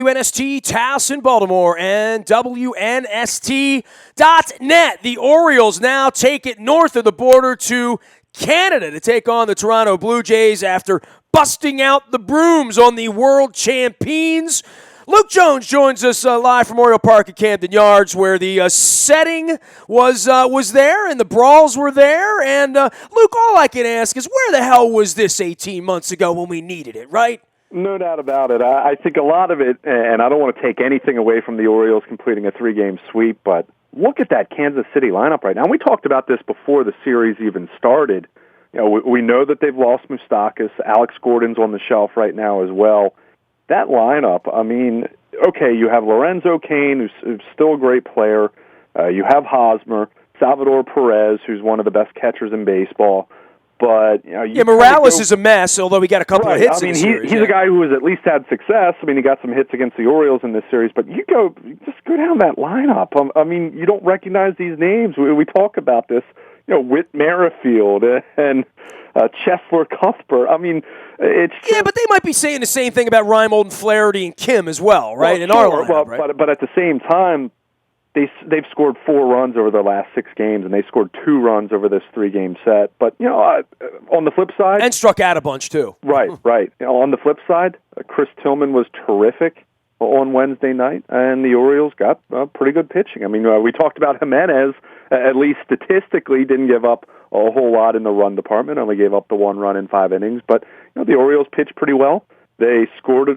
WNST, Taos in Baltimore, and WNST.net. The Orioles now take it north of the border to Canada to take on the Toronto Blue Jays after busting out the brooms on the world champions. Luke Jones joins us live from Oriole Park at Camden Yards, where the setting was there and the brawls were there. And Luke, all I can ask is, where the hell was this 18 months ago when we needed it, right? No doubt about it. I think a lot of it, and I don't want to take anything away from the Orioles completing a 3-game sweep, but look at that Kansas City lineup right now. We talked about this before the series even started. You know, we know that they've lost Moustakas. Alex Gordon's on the shelf right now as well. That lineup, I mean, okay, you have Lorenzo Cain, who's still a great player. You have Hosmer, Salvador Perez, who's one of the best catchers in baseball. But Morales is a mess, although he got a couple of hits. I mean, in the series, he's a guy who has at least had success. I mean, he got some hits against the Orioles in this series. But you just go down that lineup. I mean, you don't recognize these names. We talk about this. You know, Whit Merrifield and Chesler Cuthbert. I mean, it's just, but they might be saying the same thing about Reimold and Flaherty and Kim as well, right? Well, sure. But at the same time, they've scored 4 runs over their last 6 games, and they scored 2 runs over this 3-game set. But, on the flip side... And struck out a bunch, too. Right. On the flip side, Chris Tillman was terrific on Wednesday night, and the Orioles got pretty good pitching. I mean, we talked about Jimenez, at least statistically, didn't give up a whole lot in the run department, only gave up the 1 run in 5 innings. But, the Orioles pitched pretty well. They scored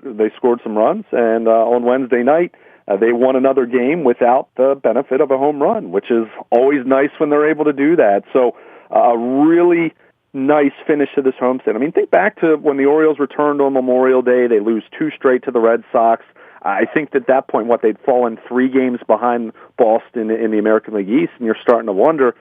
some runs, and on Wednesday night, they won another game without the benefit of a home run, which is always nice when they're able to do that. So a really nice finish to this homestand. I mean, think back to when the Orioles returned on Memorial Day. They lose 2 straight to the Red Sox. I think at that point, they'd fallen 3 games behind Boston in the American League East, and you're starting to wonder,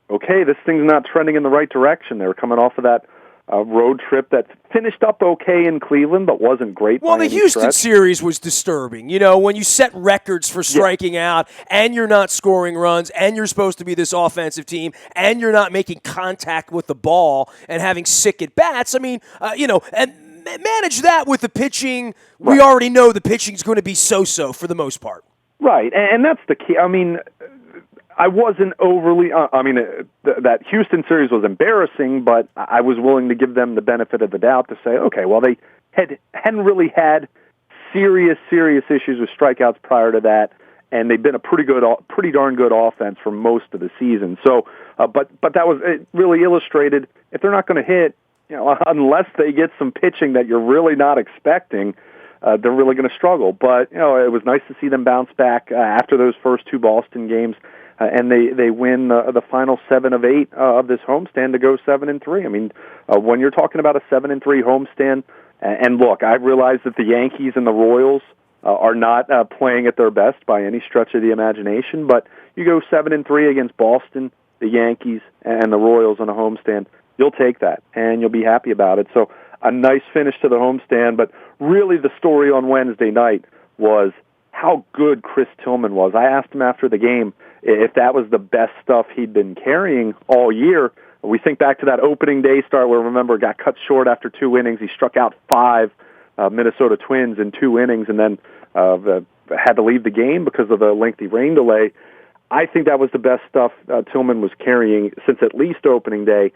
okay, this thing's not trending in the right direction. They were coming off of that road trip that finished up okay in Cleveland, but wasn't great. Well, the Houston series was disturbing. You know, when you set records for striking out, and you're not scoring runs, and you're supposed to be this offensive team, and you're not making contact with the ball and having sick at bats. I mean, and manage that with the pitching. Right. We already know the pitching's going to be so-so for the most part. Right, and that's the key. I mean, I wasn't overly. That Houston series was embarrassing, but I was willing to give them the benefit of the doubt to say, okay, well, they hadn't really had serious issues with strikeouts prior to that, and they've been a pretty darn good offense for most of the season. So, but that was it really illustrated if they're not going to hit, unless they get some pitching that you're really not expecting. They're really going to struggle. But it was nice to see them bounce back after those first 2 Boston games. And they win the final 7 of 8 of this homestand to go 7-3. I mean, when you're talking about a 7-3 homestand, and look, I realize that the Yankees and the Royals are not playing at their best by any stretch of the imagination, but you go 7-3 against Boston, the Yankees, and the Royals on a homestand, you'll take that, and you'll be happy about it. So a nice finish to the homestand, but really the story on Wednesday night was how good Chris Tillman was. I asked him after the game if that was the best stuff he'd been carrying all year. We think back to that opening day start where, remember, got cut short after 2 innings. He struck out 5 Minnesota Twins in 2 innings and then had to leave the game because of the lengthy rain delay. I think that was the best stuff Tillman was carrying since at least opening day.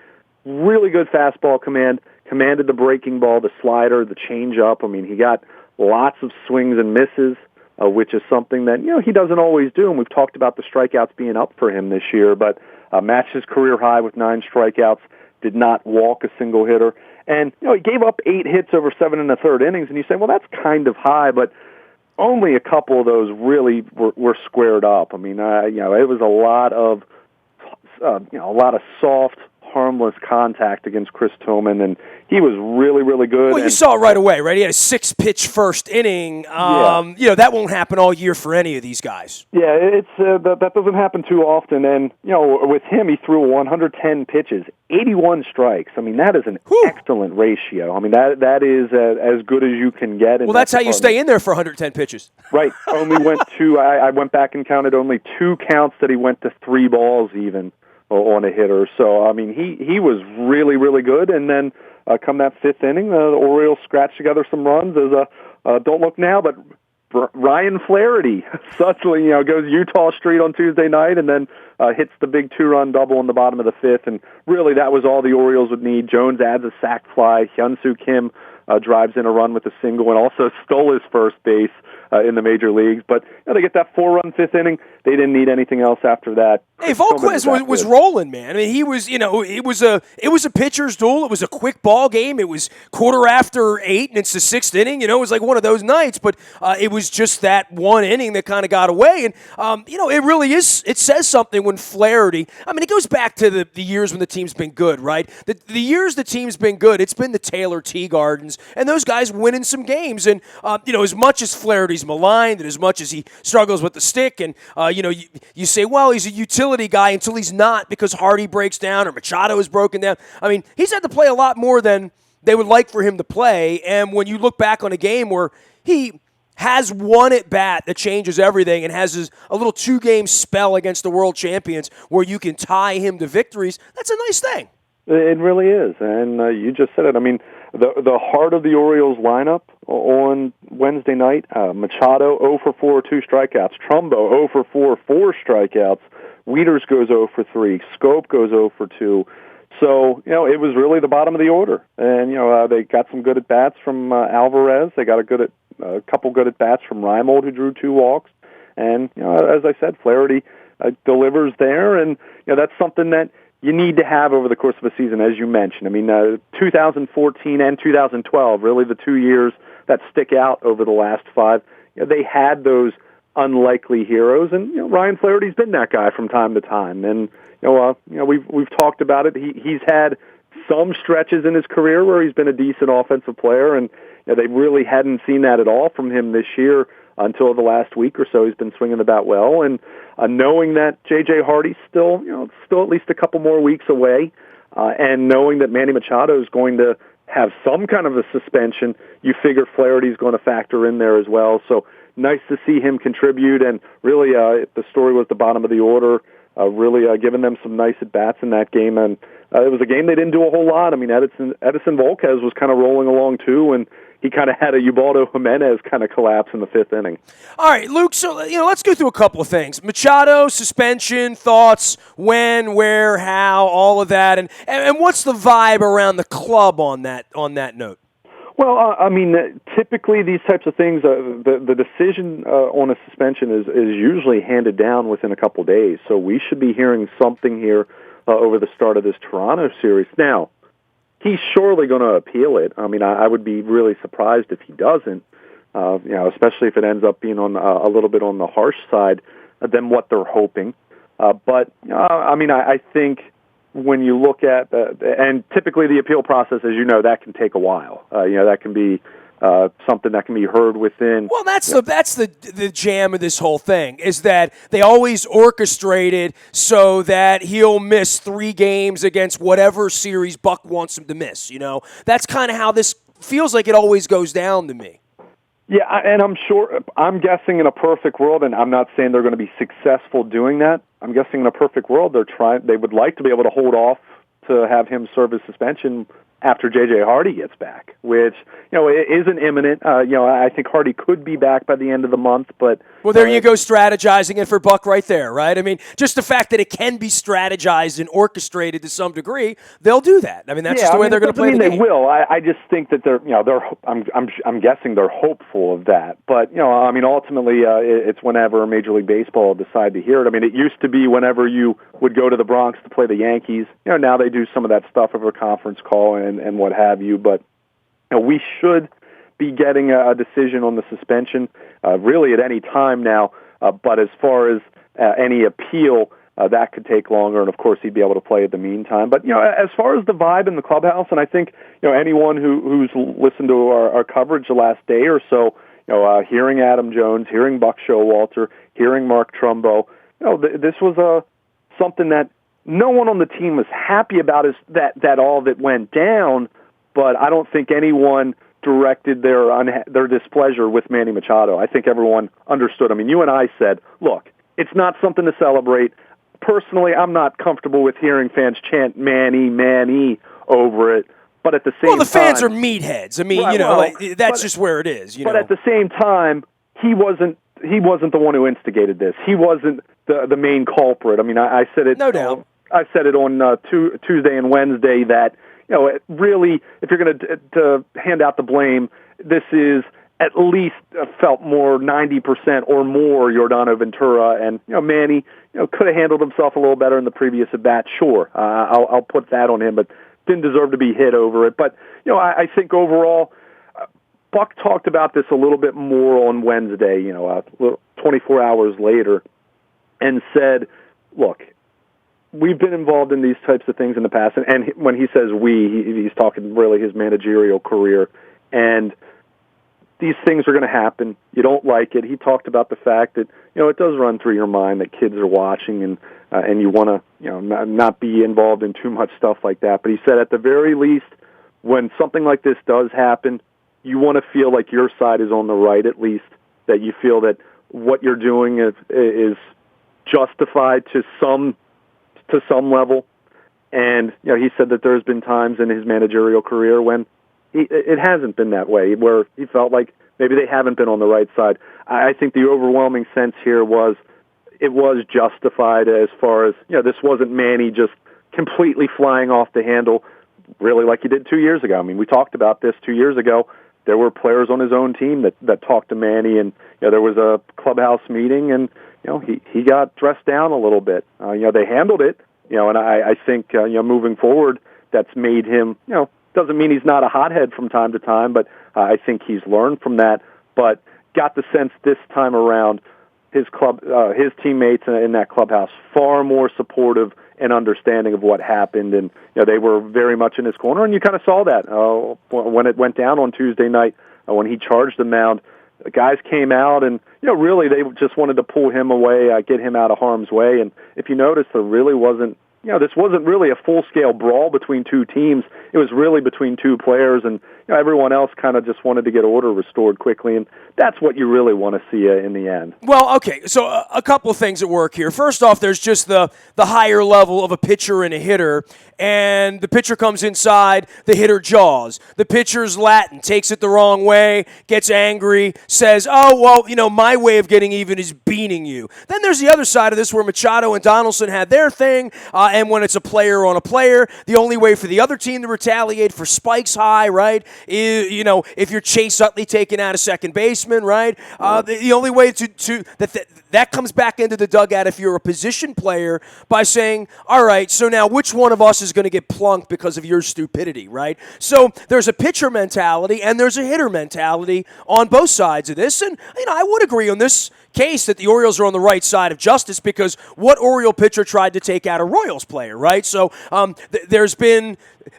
Really good fastball command, commanded the breaking ball, the slider, the changeup. I mean, he got lots of swings and misses, which is something that, he doesn't always do, and we've talked about the strikeouts being up for him this year, but matched his career high with 9 strikeouts, did not walk a single hitter, and, he gave up 8 hits over 7 1/3 innings, and you say, well, that's kind of high, but only a couple of those really were squared up. I mean, it was a lot of soft, harmless contact against Chris Tillman, and he was really, really good. Well, you saw it right away, right? He had a 6-pitch first inning. That won't happen all year for any of these guys. Yeah, it's that doesn't happen too often. And with him, he threw 110 pitches, 81 strikes. I mean, that is an excellent ratio. I mean, that is as good as you can get. Well, that's how you stay in there for 110 pitches. Right. Only went to. I went back and counted only 2 counts that he went to 3 balls even on a hitter. So, I mean, he was really, really good. And then come that 5th inning, the Orioles scratched together some runs as don't look now, but Ryan Flaherty suddenly, goes Utah Street on Tuesday night and then hits the big 2-run double in the bottom of the fifth. And really, that was all the Orioles would need. Jones adds a sac fly. Hyun-Soo Kim drives in a run with a single and also stole his first base in the major leagues. But they get that 4-run fifth inning. They didn't need anything else after that. Hey, Volquez was rolling, man. I mean, he was, it was a pitcher's duel. It was a quick ball game. It was 8:15, and it's the sixth inning. It was like one of those nights, but it was just that one inning that kind of got away. And, it really is, it says something when Flaherty, I mean, it goes back to the years when the team's been good, right? The years the team's been good, it's been the Taylor Teagardens, and those guys winning some games. And, as much as Flaherty's maligned and as much as he struggles with the stick, and, you say, well, he's a utility guy until he's not because Hardy breaks down or Machado is broken down. I mean, he's had to play a lot more than they would like for him to play. And when you look back on a game where he has one at bat that changes everything and has a little 2-game spell against the world champions where you can tie him to victories, that's a nice thing. It really is. And you just said it. I mean, the heart of the Orioles lineup on Wednesday night, Machado 0 for 4, 2 strikeouts. Trumbo 0 for 4, 4 strikeouts. Wieters goes 0 for 3. Scope goes 0 for 2. So, it was really the bottom of the order. And, they got some good at-bats from Alvarez. They got a couple good at-bats from Reimold, who drew 2 walks. And, as I said, Flaherty delivers there. And, that's something that you need to have over the course of a season, as you mentioned. I mean, 2014 and 2012, really the 2 years that stick out over the last 5, they had those unlikely heroes, and Ryan Flaherty's been that guy from time to time. And we've talked about it. He's had some stretches in his career where he's been a decent offensive player, and they really hadn't seen that at all from him this year until the last week or so. He's been swinging the bat well, and knowing that J.J. Hardy's still at least a couple more weeks away, and knowing that Manny Machado is going to have some kind of a suspension, you figure Flaherty's going to factor in there as well. So nice to see him contribute, and really the story was the bottom of the order, really giving them some nice at-bats in that game. And it was a game they didn't do a whole lot. I mean, Edison Volquez was kind of rolling along too, and he kind of had a Ubaldo Jimenez kind of collapse in the 5th inning. All right, Luke, so let's go through a couple of things. Machado, suspension, thoughts, when, where, how, all of that, and what's the vibe around the club on that note? Well, I mean, typically these types of things, the decision on a suspension is usually handed down within a couple days. So we should be hearing something here over the start of this Toronto series. Now, he's surely going to appeal it. I mean, I would be really surprised if he doesn't, especially if it ends up being on a little bit on the harsh side than what they're hoping. But, I mean, I think when you look at, and typically the appeal process, as you know, that can take a while. That can be something that can be heard within. Well, that's the jam of this whole thing, is that they always orchestrate it so that he'll miss 3 games against whatever series Buck wants him to miss. That's kind of how this feels like it always goes down to me. Yeah, and I'm guessing in a perfect world, and I'm not saying they're going to be successful doing that. I'm guessing in a perfect world, they would like to be able to hold off to have him serve his suspension after J.J. Hardy gets back, which, it isn't imminent. I think Hardy could be back by the end of the month, but... Well, there you go, strategizing it for Buck right there, right? I mean, just the fact that it can be strategized and orchestrated to some degree, they'll do that. I mean, that's just the way they're going to play the game. They will. I just think that I'm guessing they're hopeful of that. But, I mean, ultimately, it's whenever Major League Baseball decide to hear it. I mean, it used to be whenever you would go to the Bronx to play the Yankees. Now they do some of that stuff over a conference call and what have you. But we should be getting a decision on the suspension really at any time now. But as far as any appeal, that could take longer. And, of course, he'd be able to play at the meantime. But, as far as the vibe in the clubhouse, and I think, anyone who's listened to our coverage the last day or so, hearing Adam Jones, hearing Buck Showalter, hearing Mark Trumbo, this was something that no one on the team was happy about, is that all that went down, but I don't think anyone directed their displeasure with Manny Machado. I think everyone understood. I mean, you and I said, look, it's not something to celebrate. Personally, I'm not comfortable with hearing fans chant Manny, Manny over it, but at the same time... Well, the fans are meatheads. I mean, that's just where it is. But at the same time, he wasn't the one who instigated this. He wasn't the main culprit. I mean, I said it. No doubt. I said it on Tuesday and Wednesday that, it really, if you're going to hand out the blame, this is at least felt more 90% or more Yordano Ventura, and Manny could have handled himself a little better in the previous at bat. Sure, I'll put that on him, but didn't deserve to be hit over it. But I think overall, Buck talked about this a little bit more on Wednesday. 24 hours later, and said, "Look, we've been involved in these types of things in the past," and when he says we, he's talking really his managerial career, and these things are going to happen. You don't like it. He talked about the fact that it does run through your mind that kids are watching, and you want to not be involved in too much stuff like that. But he said at the very least, when something like this does happen, you want to feel like your side is on the right, at least that you feel that what you're doing is justified to some level. And he said that there's been times in his managerial career when it hasn't been that way, where he felt like maybe they haven't been on the right side. I think the overwhelming sense here was it was justified, as far as this wasn't Manny just completely flying off the handle, really like he did 2 years ago. I mean, we talked about this 2 years ago. There were players on his own team that talked to Manny, and there was a clubhouse meeting, and he got dressed down a little bit. They handled it, and I think moving forward, that's made him doesn't mean he's not a hothead from time to time, but I think he's learned from that. But got the sense this time around, his teammates in that clubhouse far more supportive and understanding of what happened, and they were very much in his corner. And you kind of saw that when it went down on Tuesday night when he charged the mound. The guys came out, and really they just wanted to pull him away, get him out of harm's way. And if you notice, there really wasn't. This wasn't really a full-scale brawl between two teams. It was really between two players, and everyone else kind of just wanted to get order restored quickly, and that's what you really want to see in the end. Well, okay, so a couple of things at work here. First off, there's just the higher level of a pitcher and a hitter, and the pitcher comes inside, the hitter jaws. The pitcher's Latin, takes it the wrong way, gets angry, says, oh, well, my way of getting even is beating you. Then there's the other side of this where Machado and Donaldson had their thing, and when it's a player on a player, the only way for the other team to retaliate for spikes high, right, is, if you're Chase Utley taking out a second baseman, right, the only way that comes back into the dugout if you're a position player by saying, all right, so now which one of us is going to get plunked because of your stupidity, right? So there's a pitcher mentality and there's a hitter mentality on both sides of this, and I would agree on this case that the Orioles are on the right side of justice, because what Oriole pitcher tried to take out a Royals player, right? So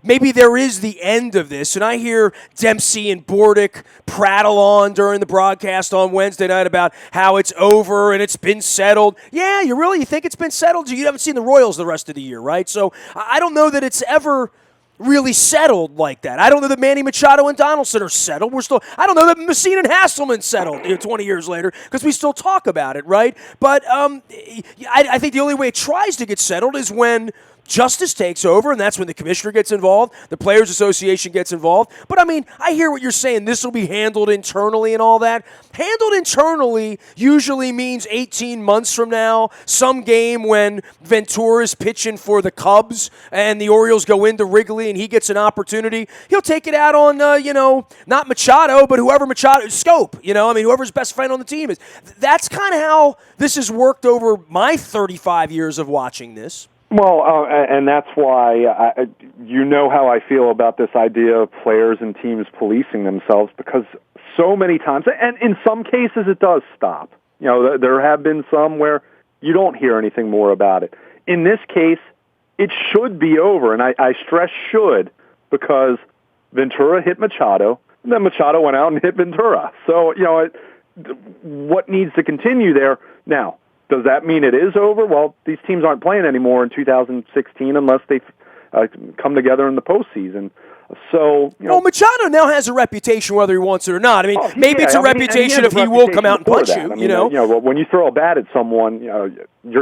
maybe there is the end of this, and I hear Dempsey and Bordick prattle on during the broadcast on Wednesday night about how it's over and it's been settled. Yeah, you think it's been settled? You haven't seen the Royals the rest of the year, right? So I don't know that it's ever really settled like that. I don't know that Manny Machado and Donaldson are settled. I don't know that Messina and Hasselman settled 20 years later, because we still talk about it, right? But I think the only way it tries to get settled is when justice takes over, and that's when the commissioner gets involved, the Players Association gets involved. But, I hear what you're saying. This will be handled internally and all that. Handled internally usually means 18 months from now, some game when Ventura's pitching for the Cubs and the Orioles go into Wrigley and he gets an opportunity. He'll take it out on, not Machado, but whoever Machado, Scope, whoever's best friend on the team is. That's kind of how this has worked over my 35 years of watching this. Well, and that's why how I feel about this idea of players and teams policing themselves, because so many times, and in some cases it does stop. There have been some where you don't hear anything more about it. In this case, it should be over, and I stress should, because Ventura hit Machado, and then Machado went out and hit Ventura. So, what needs to continue there? Now, does that mean it is over? Well, these teams aren't playing anymore in 2016 unless they come together in the postseason. So, Machado now has a reputation whether he wants it or not. Maybe it's a reputation if he will come out and punch you. When you throw a bat at someone, you're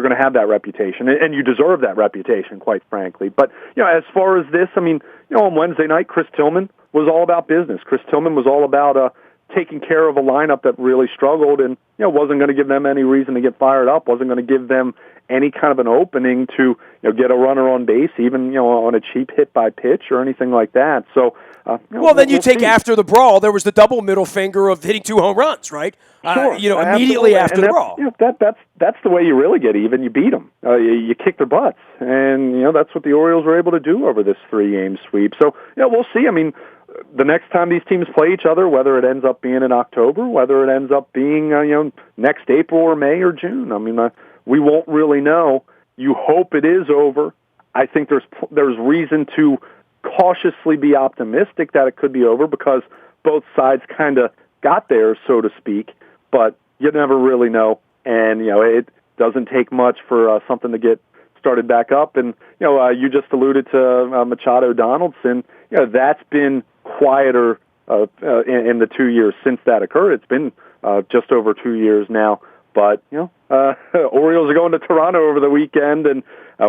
going to have that reputation, and you deserve that reputation, quite frankly. But as far as this, on Wednesday night, Chris Tillman was all about business. Chris Tillman was all about taking care of a lineup that really struggled and, wasn't going to give them any reason to get fired up, wasn't going to give them any kind of an opening to, get a runner on base, even, on a cheap hit by pitch or anything like that. So, then you take after the brawl, there was the double middle finger of hitting 2 home runs, right? Sure, immediately after the brawl. That's the way you really get even. You beat them. You kick their butts. And, that's what the Orioles were able to do over this 3-game sweep. So, we'll see. I mean, the next time these teams play each other, whether it ends up being in October, whether it ends up being, next April or May or June, I mean, we won't really know. You hope it is over. I think there's reason to cautiously be optimistic that it could be over because both sides kind of got there, so to speak, but you never really know. And, it doesn't take much for something to get started back up. And, you just alluded to Machado Donaldson. That's been quieter in the 2 years since that occurred. It's been just over 2 years now. But, Orioles are going to Toronto over the weekend, and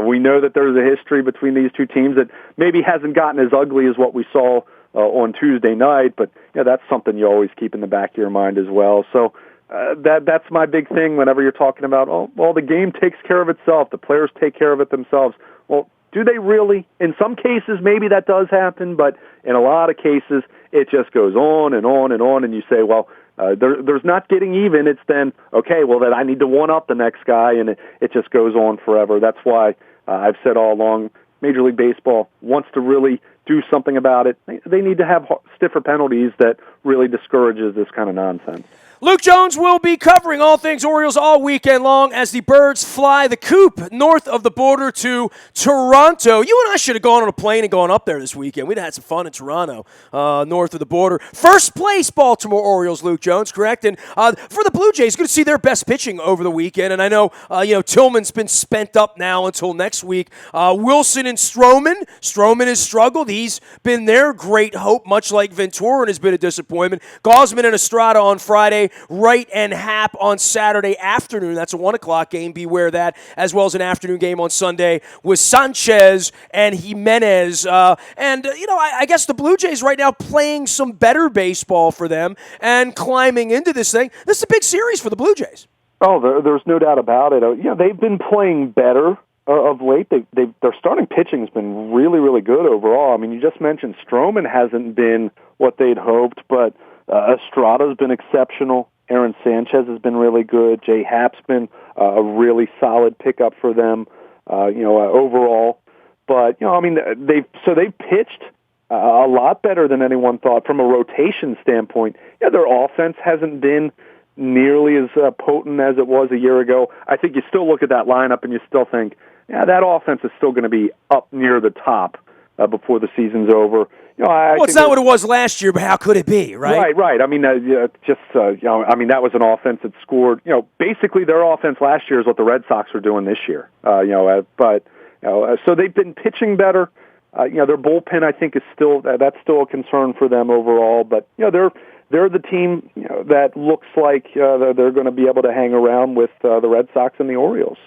we know that there's a history between these two teams that maybe hasn't gotten as ugly as what we saw on Tuesday night, but that's something you always keep in the back of your mind as well. So that's my big thing whenever you're talking about, the game takes care of itself, the players take care of it themselves. Well, do they really? In some cases, maybe that does happen, but in a lot of cases, it just goes on and on and on, and you say, well, there's not getting even. It's then, okay, well, then I need to one-up the next guy, and it just goes on forever. That's why I've said all along, Major League Baseball wants to really do something about it. They need to have stiffer penalties that really discourages this kind of nonsense. Luke Jones will be covering all things Orioles all weekend long as the Birds fly the coop north of the border to Toronto. You and I should have gone on a plane and gone up there this weekend. We'd have had some fun in Toronto, north of the border. First place Baltimore Orioles, Luke Jones, correct? And for the Blue Jays, good to see their best pitching over the weekend. And I know, Tillman's been spent up now until next week. Wilson and Stroman. Stroman has struggled. He's been their great hope, much like Ventura has been a disappointment. Gausman and Estrada on Friday. Wright and Happ on Saturday afternoon. That's a 1 o'clock game. Beware that. As well as an afternoon game on Sunday with Sanchez and Jimenez. I guess the Blue Jays right now playing some better baseball for them and climbing into this thing. This is a big series for the Blue Jays. Oh, there's no doubt about it. They've been playing better of late. Their starting pitching has been really, really good overall. I mean, you just mentioned Stroman hasn't been what they'd hoped, but Estrada's been exceptional. Aaron Sanchez has been really good. Jay Happ's been a really solid pickup for them, overall. But they've pitched a lot better than anyone thought from a rotation standpoint. Their offense hasn't been nearly as potent as it was a year ago. I think you still look at that lineup and you still think, that offense is still going to be up near the top before the season's over. It's not what it was last year, but how could it be, right? Right. I mean, that was an offense that scored. Basically their offense last year is what the Red Sox are doing this year. So they've been pitching better. Their bullpen, I think, is still that's still a concern for them overall. But they're the team that looks like they're going to be able to hang around with the Red Sox and the Orioles.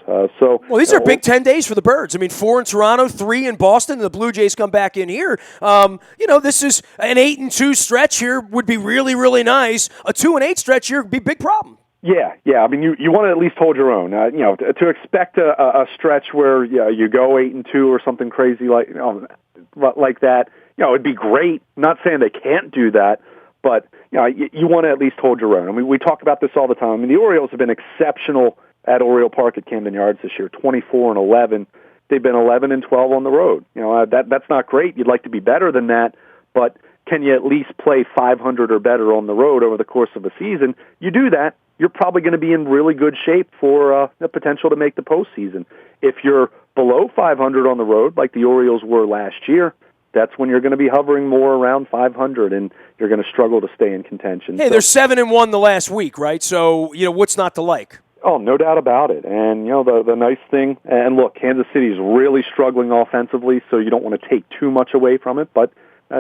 These are big 10 days for the Birds. I mean, 4 in Toronto, 3 in Boston, and the Blue Jays come back in here. This is an 8-2 stretch here would be really, really nice. A 2-8 stretch here would be a big problem. Yeah. I mean, you want to at least hold your own. To expect a stretch where you go 8-2 or something crazy like that. It'd be great. Not saying they can't do that, but you want to at least hold your own. I mean, we talk about this all the time. I mean, the Orioles have been exceptional at Oriole Park at Camden Yards this year, 24-11. They've been 11-12 on the road. That's not great. You'd like to be better than that, but can you at least play 500 or better on the road over the course of a season? You do that, you're probably going to be in really good shape for the potential to make the postseason. If you're below 500 on the road, like the Orioles were last year, that's when you're going to be hovering more around 500, and you're going to struggle to stay in contention. Hey, they're 7-1 the last week, right? So, what's not to like? Oh, no doubt about it. And, the nice thing, and look, Kansas City is really struggling offensively, so you don't want to take too much away from it, but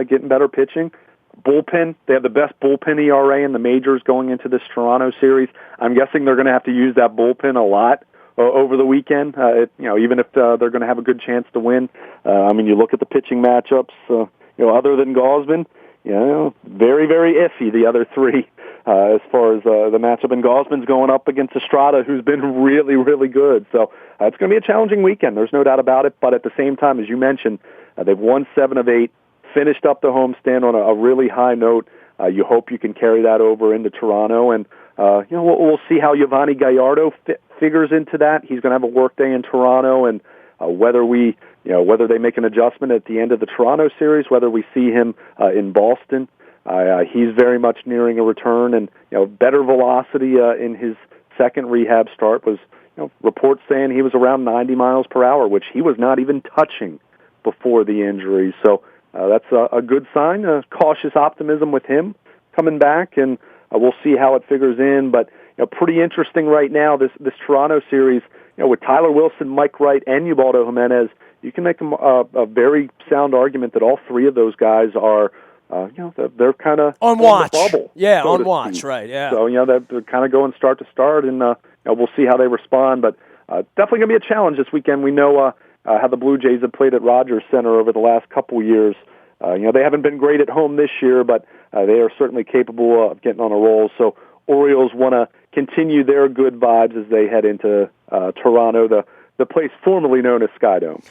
getting better pitching. Bullpen, they have the best bullpen ERA in the majors going into this Toronto series. I'm guessing they're going to have to use that bullpen a lot over the weekend, even if they're going to have a good chance to win. You look at the pitching matchups, other than Gausman, very, very iffy, the other three. as far as the matchup. And Gosman's going up against Estrada, who's been really, really good. So it's going to be a challenging weekend. There's no doubt about it. But at the same time, as you mentioned, they've won 7 of 8, finished up the homestand on a really high note. You hope you can carry that over into Toronto. And, we'll see how Yovani Gallardo figures into that. He's going to have a work day in Toronto, and whether they make an adjustment at the end of the Toronto series, whether we see him in Boston. He's very much nearing a return, and better velocity in his second rehab start was reports saying he was around 90 miles per hour, which he was not even touching before the injury. So that's a good sign. Cautious optimism with him coming back, and we'll see how it figures in. But pretty interesting right now, this Toronto series, with Tyler Wilson, Mike Wright, and Ubaldo Jimenez. You can make a very sound argument that all three of those guys are, they're kind of on watch. The bubble, yeah, so on watch, right? Yeah. So they're kind of going start to start, and we'll see how they respond. But definitely going to be a challenge this weekend. We know how the Blue Jays have played at Rogers Center over the last couple years. They haven't been great at home this year, but they are certainly capable of getting on a roll. So Orioles want to continue their good vibes as they head into Toronto, the place formerly known as Skydome.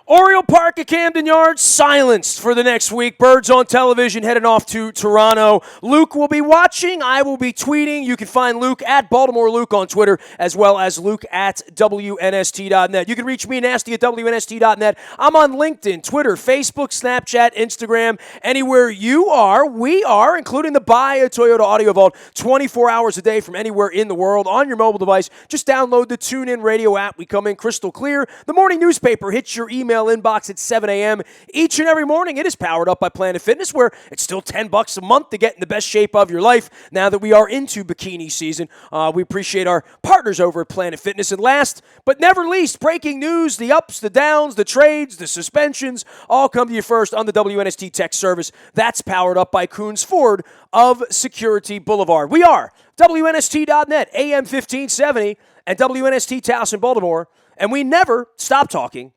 Oriole Park at Camden Yards silenced for the next week. Birds on television heading off to Toronto. Luke will be watching. I will be tweeting. You can find Luke at Baltimore Luke on Twitter, as well as Luke at WNST.net. You can reach me, Nasty, at WNST.net. I'm on LinkedIn, Twitter, Facebook, Snapchat, Instagram. Anywhere you are, we are, including the Buy a Toyota Audio Vault 24 hours a day from anywhere in the world on your mobile device. Just download the TuneIn Radio app. We come in crystal clear. The morning newspaper hits your email inbox at 7 a.m. each and every morning. It is powered up by Planet Fitness, where it's still $10 a month to get in the best shape of your life now that we are into bikini season. We appreciate our partners over at Planet Fitness. And last but never least, breaking news, the ups, the downs, the trades, the suspensions, all come to you first on the WNST Tech Service. That's powered up by Coons Ford of Security Boulevard. We are WNST.net, AM 1570, and WNST Taos in Baltimore, and we never stop talking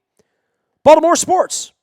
Baltimore sports.